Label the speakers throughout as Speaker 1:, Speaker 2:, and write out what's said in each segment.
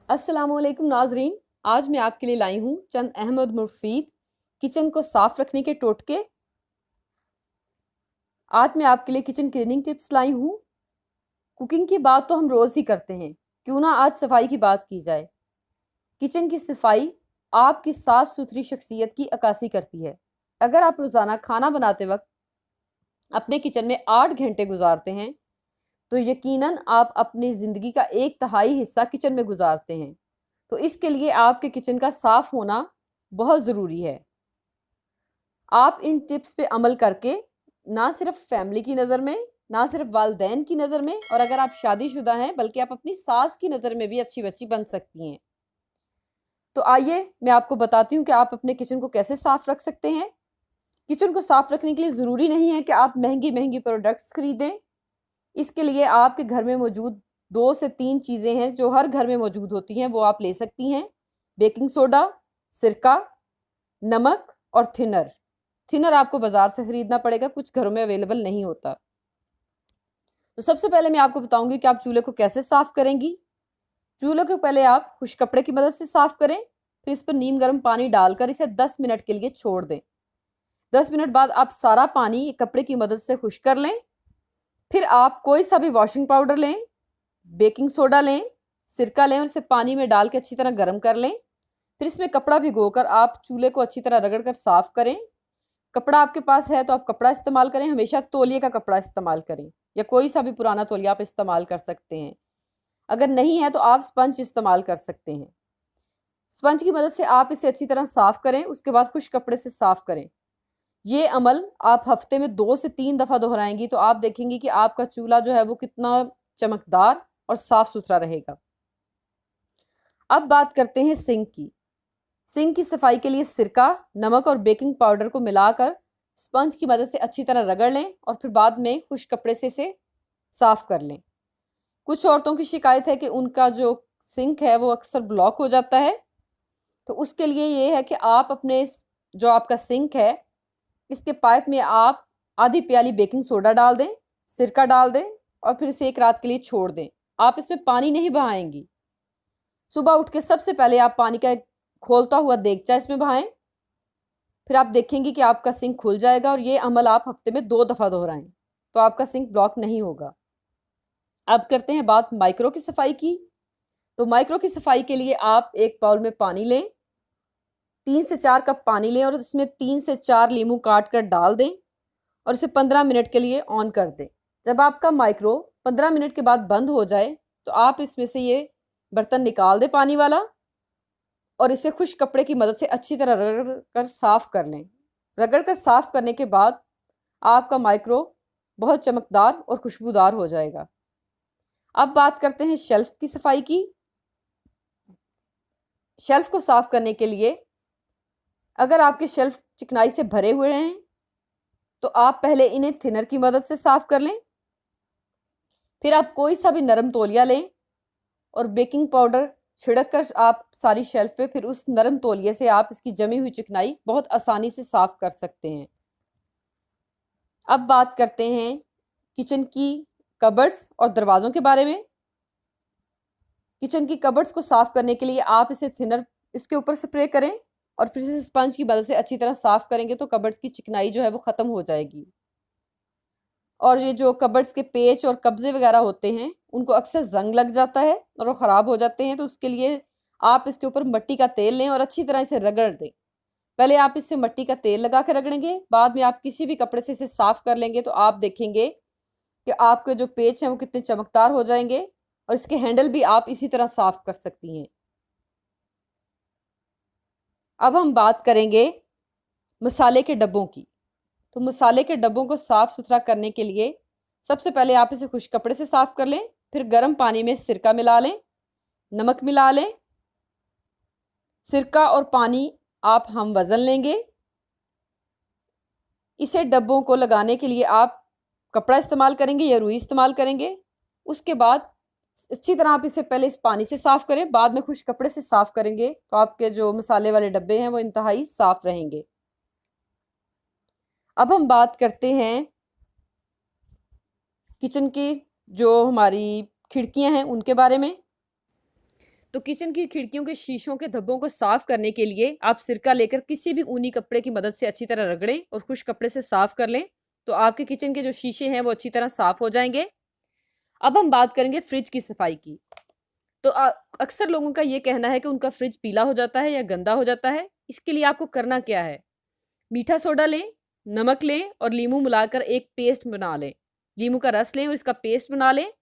Speaker 1: अस्सलामुअलैकुम नाजरीन, आज मैं आपके लिए लाई हूँ चंद अहम और मुफीद किचन को साफ रखने के टोटके। आज मैं आपके लिए किचन क्लीनिंग टिप्स लाई हूँ। कुकिंग की बात तो हम रोज़ ही करते हैं, क्यों ना आज सफाई की बात की जाए। किचन की सफाई आपकी साफ सुथरी शख्सियत की अक्कासी करती है। अगर आप रोज़ाना खाना बनाते वक्त अपने किचन में 8 घंटे गुजारते हैं तो यकीनन आप अपनी ज़िंदगी का 1/3 हिस्सा किचन में गुजारते हैं। तो इसके लिए आपके किचन का साफ होना बहुत ज़रूरी है। आप इन टिप्स पे अमल करके ना सिर्फ फैमिली की नज़र में, ना सिर्फ वालदैन की नज़र में, और अगर आप शादीशुदा हैं बल्कि आप अपनी सास की नज़र में भी अच्छी बच्ची बन सकती हैं। तो आइए मैं आपको बताती हूँ कि आप अपने किचन को कैसे साफ रख सकते हैं। किचन को साफ रखने के लिए ज़रूरी नहीं है कि आप महंगी महंगी प्रोडक्ट्स खरीदें। इसके लिए आपके घर में मौजूद 2 से 3 चीज़ें हैं जो हर घर में मौजूद होती हैं, वो आप ले सकती हैं। बेकिंग सोडा, सिरका, नमक और थिनर। थिनर आपको बाज़ार से ख़रीदना पड़ेगा, कुछ घरों में अवेलेबल नहीं होता। तो सबसे पहले मैं आपको बताऊंगी कि आप चूल्हे को कैसे साफ़ करेंगी। चूल्हे को पहले आप खुश कपड़े की मदद से साफ़ करें, फिर इस पर नीम गर्म पानी डालकर इसे 10 मिनट के लिए छोड़ दें। 10 मिनट बाद आप सारा पानी कपड़े की मदद से खुश कर लें। फिर आप कोई सा भी वॉशिंग पाउडर लें, बेकिंग सोडा लें, सिरका लें और इसे पानी में डाल के अच्छी तरह गर्म कर लें। फिर इसमें कपड़ा भिगोकर आप चूल्हे को अच्छी तरह रगड़ कर साफ़ करें। कपड़ा आपके पास है तो आप कपड़ा इस्तेमाल करें, हमेशा तौलिए का कपड़ा इस्तेमाल करें, या कोई सा भी पुराना तौलिया आप इस्तेमाल कर सकते हैं। अगर नहीं है तो आप स्पंज इस्तेमाल कर सकते हैं। स्पंज की मदद से आप इसे अच्छी तरह साफ़ करें, उसके बाद खुश कपड़े से साफ़ करें। ये अमल आप हफ्ते में 2 से 3 दफ़ा दोहराएंगी तो आप देखेंगी कि आपका चूल्हा जो है वो कितना चमकदार और साफ़ सुथरा रहेगा। अब बात करते हैं सिंक की। सिंक की सफाई के लिए सिरका, नमक और बेकिंग पाउडर को मिलाकर स्पंज की मदद से अच्छी तरह रगड़ लें और फिर बाद में खुश कपड़े से इसे साफ़ कर लें। कुछ औरतों की शिकायत है कि उनका जो सिंक है वो अक्सर ब्लॉक हो जाता है। तो उसके लिए ये है कि आप अपने जो आपका सिंक है इसके पाइप में आप आधी प्याली बेकिंग सोडा डाल दें, सिरका डाल दें और फिर इसे 1 रात के लिए छोड़ दें। आप इसमें पानी नहीं बहाएंगी। सुबह उठ के सबसे पहले आप पानी का एक खोलता हुआ देगचा इसमें बहाएं। फिर आप देखेंगे कि आपका सिंक खुल जाएगा और ये अमल आप हफ्ते में 2 दफ़ा दोहराएं तो आपका सिंक ब्लॉक नहीं होगा। अब करते हैं बात माइक्रो की सफाई की। तो माइक्रो की सफाई के लिए आप एक बाउल में पानी लें, 3 से 4 कप पानी लें और उसमें 3 से 4 नींबू काट कर डाल दें और इसे 15 मिनट के लिए ऑन कर दें। जब आपका माइक्रो 15 मिनट के बाद बंद हो जाए तो आप इसमें से ये बर्तन निकाल दें पानी वाला और इसे खुश कपड़े की मदद से अच्छी तरह रगड़ कर साफ़ कर लें। रगड़ कर साफ़ करने के बाद आपका माइक्रो बहुत चमकदार और खुशबूदार हो जाएगा। अब बात करते हैं शेल्फ़ की सफाई की। शेल्फ़ को साफ़ करने के लिए अगर आपके शेल्फ़ चिकनाई से भरे हुए हैं तो आप पहले इन्हें थिनर की मदद से साफ़ कर लें। फिर आप कोई सा भी नरम तौलिया लें और बेकिंग पाउडर छिड़क कर आप सारी शेल्फ पे फिर उस नरम तौलिए से आप इसकी जमी हुई चिकनाई बहुत आसानी से साफ़ कर सकते हैं। अब बात करते हैं किचन की कबर्ड्स और दरवाज़ों के बारे में। किचन की कबर्ड्स को साफ़ करने के लिए आप इसे थिनर इसके ऊपर स्प्रे करें और फिर इसे स्पंज की मदद से अच्छी तरह साफ़ करेंगे तो कबर्ड्स की चिकनाई जो है वो ख़त्म हो जाएगी। और ये जो कबर्ड्स के पेच और कब्जे वगैरह होते हैं उनको अक्सर जंग लग जाता है और वो ख़राब हो जाते हैं, तो उसके लिए आप इसके ऊपर मिट्टी का तेल लें और अच्छी तरह इसे रगड़ दें। पहले आप इससे मिट्टी का तेल लगा के रगड़ेंगे, बाद में आप किसी भी कपड़े से इसे साफ़ कर लेंगे तो आप देखेंगे कि आपके जो पेच हैं वो कितने चमकदार हो जाएंगे और इसके हैंडल भी आप इसी तरह साफ़ कर सकती हैं। अब हम बात करेंगे मसाले के डब्बों की। तो मसाले के डब्बों को साफ़ सुथरा करने के लिए सबसे पहले आप इसे खुश कपड़े से साफ़ कर लें, फिर गर्म पानी में सिरका मिला लें, नमक मिला लें। सिरका और पानी आप हम वज़न लेंगे। इसे डब्बों को लगाने के लिए आप कपड़ा इस्तेमाल करेंगे या रुई इस्तेमाल करेंगे। उसके बाद अच्छी तरह आप इसे पहले इस पानी से साफ़ करें, बाद में खुश कपड़े से साफ़ करेंगे तो आपके जो मसाले वाले डब्बे हैं वो इंतहाई साफ़ रहेंगे। अब हम बात करते हैं किचन की जो हमारी खिड़कियां हैं उनके बारे में। तो किचन की खिड़कियों के शीशों के धब्बों को साफ करने के लिए आप सिरका लेकर किसी भी ऊनी कपड़े की मदद से अच्छी तरह रगड़ें और खुश्क कपड़े से साफ कर लें, तो आपके किचन के जो शीशे हैं वो अच्छी तरह साफ हो जाएंगे। अब हम बात करेंगे फ्रिज की सफाई की। तो अक्सर लोगों का ये कहना है कि उनका फ्रिज पीला हो जाता है या गंदा हो जाता है। इसके लिए आपको करना क्या है, मीठा सोडा लें, नमक लें और नींबू मिलाकर एक पेस्ट बना लें। नींबू का रस लें और इसका पेस्ट बना लें।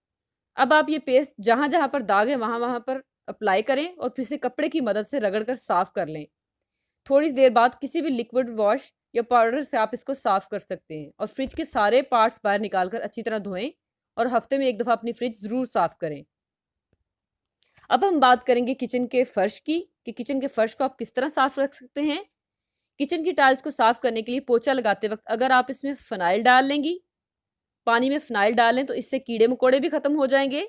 Speaker 1: अब आप ये पेस्ट जहाँ जहाँ पर दाग है वहाँ वहाँ पर अप्लाई करें और फिर से कपड़े की मदद से रगड़ कर साफ कर लें। थोड़ी देर बाद किसी भी लिक्विड वॉश या पाउडर से आप इसको साफ कर सकते हैं और फ्रिज के सारे पार्ट्स बाहर निकाल कर अच्छी तरह धोएं और हफ्ते में एक दफ़ा अपनी फ्रिज ज़रूर साफ करें। अब हम बात करेंगे किचन के फर्श की, कि किचन के फर्श को आप किस तरह साफ रख सकते हैं। किचन की टाइल्स को साफ करने के लिए पोछा लगाते वक्त अगर आप इसमें फिनाइल डाल लेंगी, पानी में फिनाइल डालें, तो इससे कीड़े मकोड़े भी खत्म हो जाएंगे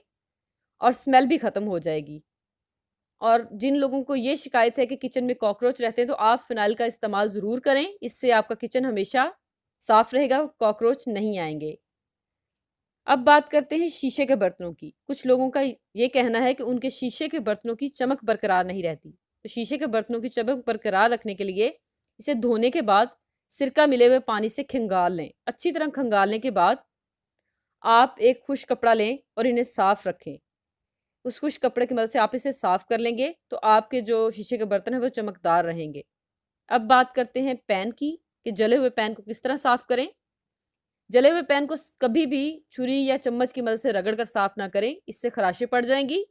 Speaker 1: और स्मेल भी खत्म हो जाएगी। और जिन लोगों को ये शिकायत है कि किचन में कॉकरोच रहते हैं, तो आप फिनाइल का इस्तेमाल ज़रूर करें, इससे आपका किचन हमेशा साफ रहेगा, कॉकरोच नहीं आएंगे। अब बात करते हैं शीशे के बर्तनों की। कुछ लोगों का ये कहना है कि उनके शीशे के बर्तनों की चमक बरकरार नहीं रहती। तो शीशे के बर्तनों की चमक बरकरार रखने के लिए इसे धोने के बाद सिरका मिले हुए पानी से खंगाल लें। अच्छी तरह खंगालने के बाद आप एक खुश्क कपड़ा लें और इन्हें साफ रखें। उस खुश्क कपड़े की मदद से आप इसे साफ कर लेंगे तो आपके जो शीशे के बर्तन हैं वो चमकदार रहेंगे। अब बात करते हैं पैन की, कि जले हुए पैन को किस तरह साफ करें। जले हुए पैन को कभी भी छुरी या चम्मच की मदद से रगड़कर साफ ना करें, इससे खराशें पड़ जाएंगी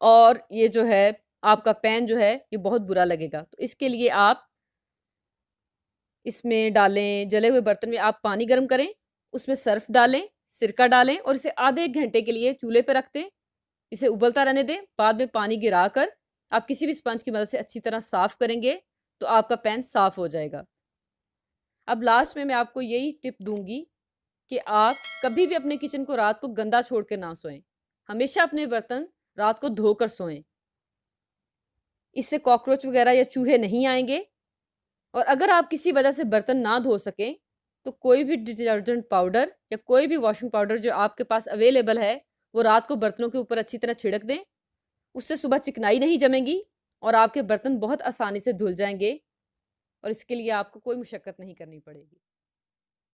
Speaker 1: और ये जो है आपका पैन जो है ये बहुत बुरा लगेगा। तो इसके लिए आप इसमें डालें, जले हुए बर्तन में आप पानी गर्म करें, उसमें सर्फ डालें, सिरका डालें और इसे आधे एक घंटे के लिए चूल्हे पर रख दें। इसे उबलता रहने दें। बाद में पानी गिरा कर आप किसी भी स्पंज की मदद से अच्छी तरह साफ करेंगे तो आपका पैन साफ हो जाएगा। अब लास्ट में मैं आपको यही टिप दूंगी कि आप कभी भी अपने किचन को रात को गंदा छोड़ के ना सोएं। हमेशा अपने बर्तन रात को धोकर सोएं, इससे कॉकरोच वगैरह या चूहे नहीं आएंगे। और अगर आप किसी वजह से बर्तन ना धो सकें तो कोई भी डिटर्जेंट पाउडर या कोई भी वॉशिंग पाउडर जो आपके पास अवेलेबल है वो रात को बर्तनों के ऊपर अच्छी तरह छिड़क दें। उससे सुबह चिकनाई नहीं जमेगी और आपके बर्तन बहुत आसानी से धुल जाएंगे और इसके लिए आपको कोई मुशक्कत नहीं करनी पड़ेगी।